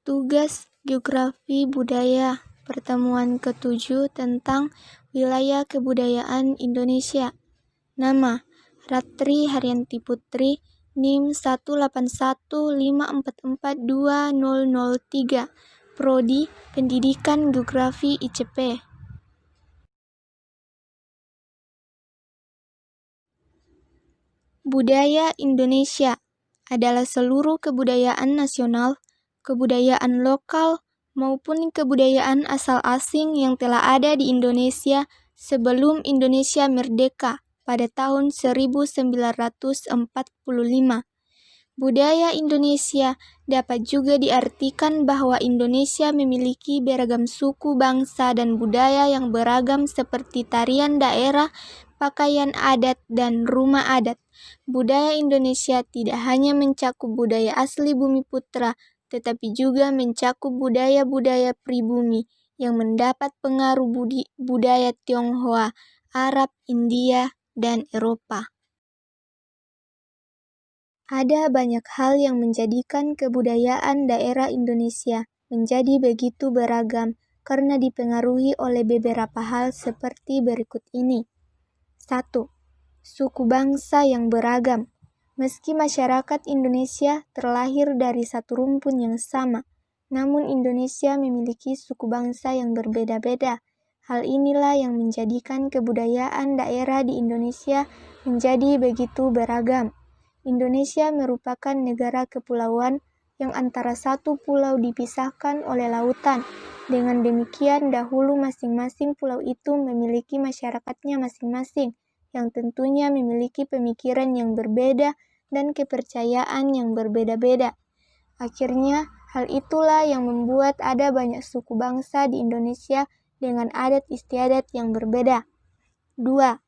Tugas Geografi Budaya Pertemuan ke-7 tentang Wilayah Kebudayaan Indonesia. Nama: Ratri Haryanti Putri, NIM 18154420003, Prodi Pendidikan Geografi ICP. Budaya Indonesia adalah seluruh kebudayaan nasional, kebudayaan lokal, maupun kebudayaan asal asing yang telah ada di Indonesia sebelum Indonesia merdeka pada tahun 1945. Budaya Indonesia dapat juga diartikan bahwa Indonesia memiliki beragam suku, bangsa, dan budaya yang beragam seperti tarian daerah, pakaian adat, dan rumah adat. Budaya Indonesia tidak hanya mencakup budaya asli Bumi Putra, tetapi juga mencakup budaya-budaya pribumi yang mendapat pengaruh budaya Tionghoa, Arab, India, dan Eropa. Ada banyak hal yang menjadikan kebudayaan daerah Indonesia menjadi begitu beragam karena dipengaruhi oleh beberapa hal seperti berikut ini. 1. Suku bangsa yang beragam. Meski masyarakat Indonesia terlahir dari satu rumpun yang sama, namun Indonesia memiliki suku bangsa yang berbeda-beda. Hal inilah yang menjadikan kebudayaan daerah di Indonesia menjadi begitu beragam. Indonesia merupakan negara kepulauan yang antara satu pulau dipisahkan oleh lautan. Dengan demikian, dahulu masing-masing pulau itu memiliki masyarakatnya masing-masing, yang tentunya memiliki pemikiran yang berbeda dan kepercayaan yang berbeda-beda. Akhirnya, hal itulah yang membuat ada banyak suku bangsa di Indonesia dengan adat istiadat yang berbeda. 2.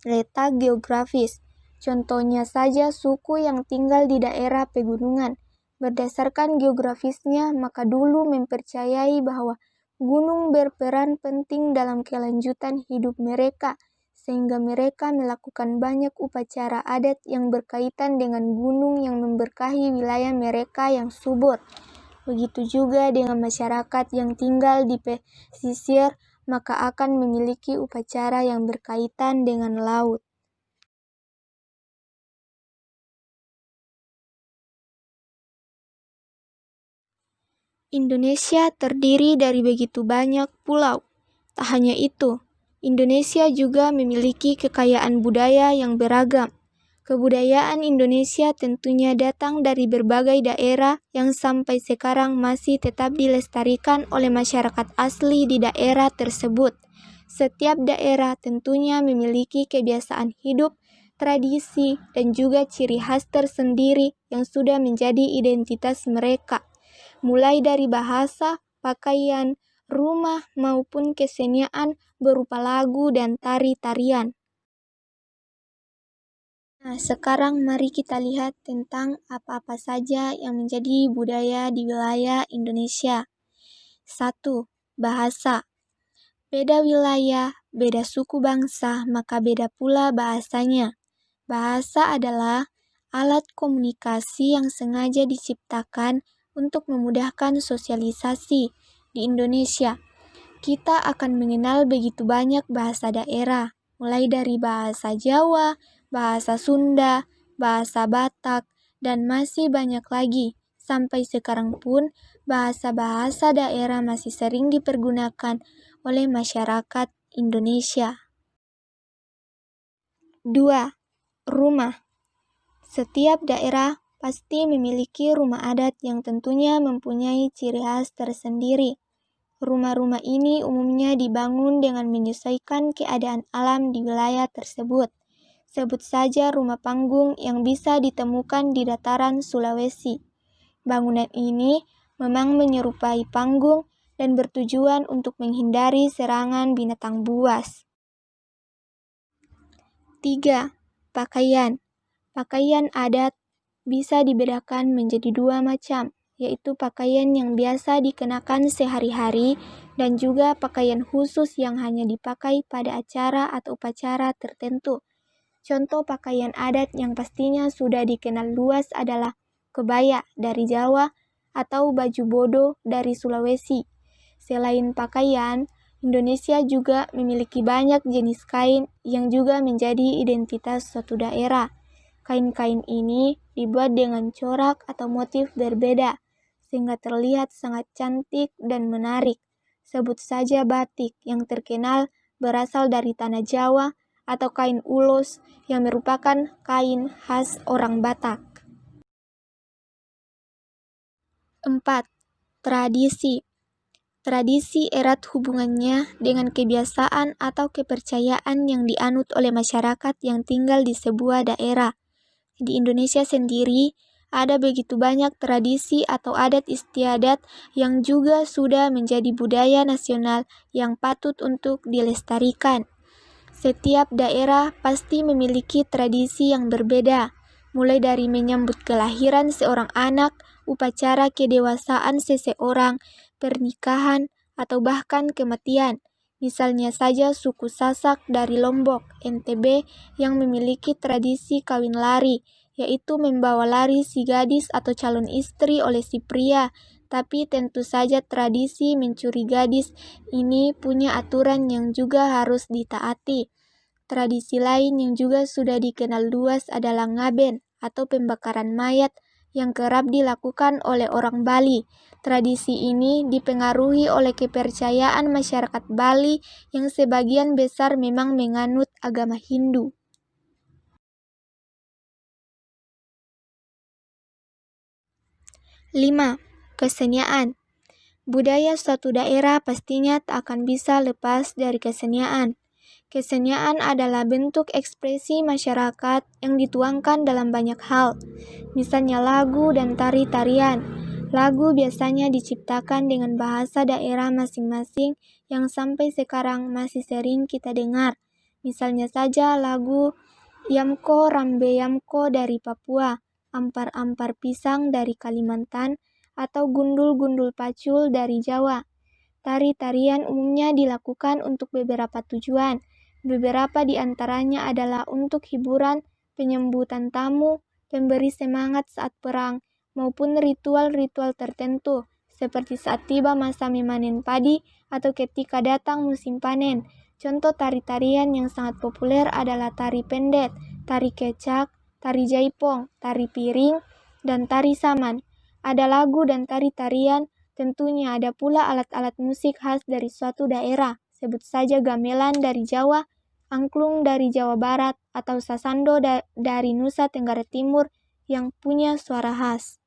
Letak geografis. Contohnya saja suku yang tinggal di daerah pegunungan. Berdasarkan geografisnya, maka dulu mempercayai bahwa gunung berperan penting dalam kelanjutan hidup mereka, sehingga mereka melakukan banyak upacara adat yang berkaitan dengan gunung yang memberkahi wilayah mereka yang subur. Begitu juga dengan masyarakat yang tinggal di pesisir, maka akan memiliki upacara yang berkaitan dengan laut. Indonesia terdiri dari begitu banyak pulau. Tak hanya itu, Indonesia juga memiliki kekayaan budaya yang beragam. Kebudayaan Indonesia tentunya datang dari berbagai daerah yang sampai sekarang masih tetap dilestarikan oleh masyarakat asli di daerah tersebut. Setiap daerah tentunya memiliki kebiasaan hidup, tradisi, dan juga ciri khas tersendiri yang sudah menjadi identitas mereka, mulai dari bahasa, pakaian, rumah, maupun kesenian berupa lagu dan tari-tarian. Nah, sekarang mari kita lihat tentang apa-apa saja yang menjadi budaya di wilayah Indonesia. 1. Bahasa. Beda wilayah, beda suku bangsa, maka beda pula bahasanya. Bahasa adalah alat komunikasi yang sengaja diciptakan untuk memudahkan sosialisasi. Di Indonesia, kita akan mengenal begitu banyak bahasa daerah, mulai dari bahasa Jawa, bahasa Sunda, bahasa Batak, dan masih banyak lagi. Sampai sekarang pun, bahasa-bahasa daerah masih sering dipergunakan oleh masyarakat Indonesia. 2. Rumah. Setiap daerah pasti memiliki rumah adat yang tentunya mempunyai ciri khas tersendiri. Rumah-rumah ini umumnya dibangun dengan menyesuaikan keadaan alam di wilayah tersebut. Sebut saja rumah panggung yang bisa ditemukan di dataran Sulawesi. Bangunan ini memang menyerupai panggung dan bertujuan untuk menghindari serangan binatang buas. 3. Pakaian. Pakaian adat bisa dibedakan menjadi dua macam, yaitu pakaian yang biasa dikenakan sehari-hari dan juga pakaian khusus yang hanya dipakai pada acara atau upacara tertentu. Contoh pakaian adat yang pastinya sudah dikenal luas adalah kebaya dari Jawa, atau baju bodo dari Sulawesi. Selain pakaian, Indonesia juga memiliki banyak jenis kain yang juga menjadi identitas suatu daerah. Kain-kain ini dibuat dengan corak atau motif berbeda, sehingga terlihat sangat cantik dan menarik. Sebut saja batik yang terkenal berasal dari tanah Jawa, atau kain ulos yang merupakan kain khas orang Batak. 4. Tradisi. Tradisi erat hubungannya dengan kebiasaan atau kepercayaan yang dianut oleh masyarakat yang tinggal di sebuah daerah. Di Indonesia sendiri, ada begitu banyak tradisi atau adat istiadat yang juga sudah menjadi budaya nasional yang patut untuk dilestarikan. Setiap daerah pasti memiliki tradisi yang berbeda, mulai dari menyambut kelahiran seorang anak, upacara kedewasaan seseorang, pernikahan, atau bahkan kematian. Misalnya saja suku Sasak dari Lombok, NTB, yang memiliki tradisi kawin lari, yaitu membawa lari si gadis atau calon istri oleh si pria. Tapi tentu saja tradisi mencuri gadis ini punya aturan yang juga harus ditaati. Tradisi lain yang juga sudah dikenal luas adalah ngaben atau pembakaran mayat yang kerap dilakukan oleh orang Bali. Tradisi ini dipengaruhi oleh kepercayaan masyarakat Bali yang sebagian besar memang menganut agama Hindu. 5. Kesenian. Budaya suatu daerah pastinya tak akan bisa lepas dari kesenian. Kesenian adalah bentuk ekspresi masyarakat yang dituangkan dalam banyak hal, misalnya lagu dan tari-tarian. Lagu biasanya diciptakan dengan bahasa daerah masing-masing yang sampai sekarang masih sering kita dengar. Misalnya saja lagu Yamko Rambe Yamko dari Papua, Ampar-ampar pisang dari Kalimantan, atau gundul-gundul pacul dari Jawa. Tari-tarian umumnya dilakukan untuk beberapa tujuan. Beberapa di antaranya adalah untuk hiburan, penyambutan tamu, pemberi semangat saat perang, maupun ritual-ritual tertentu, seperti saat tiba masa memanen padi atau ketika datang musim panen. Contoh tari-tarian yang sangat populer adalah tari pendet, tari kecak, tari jaipong, tari piring, dan tari saman. Ada lagu dan tari-tarian, tentunya ada pula alat-alat musik khas dari suatu daerah. Sebut saja gamelan dari Jawa, angklung dari Jawa Barat, atau sasando dari Nusa Tenggara Timur yang punya suara khas.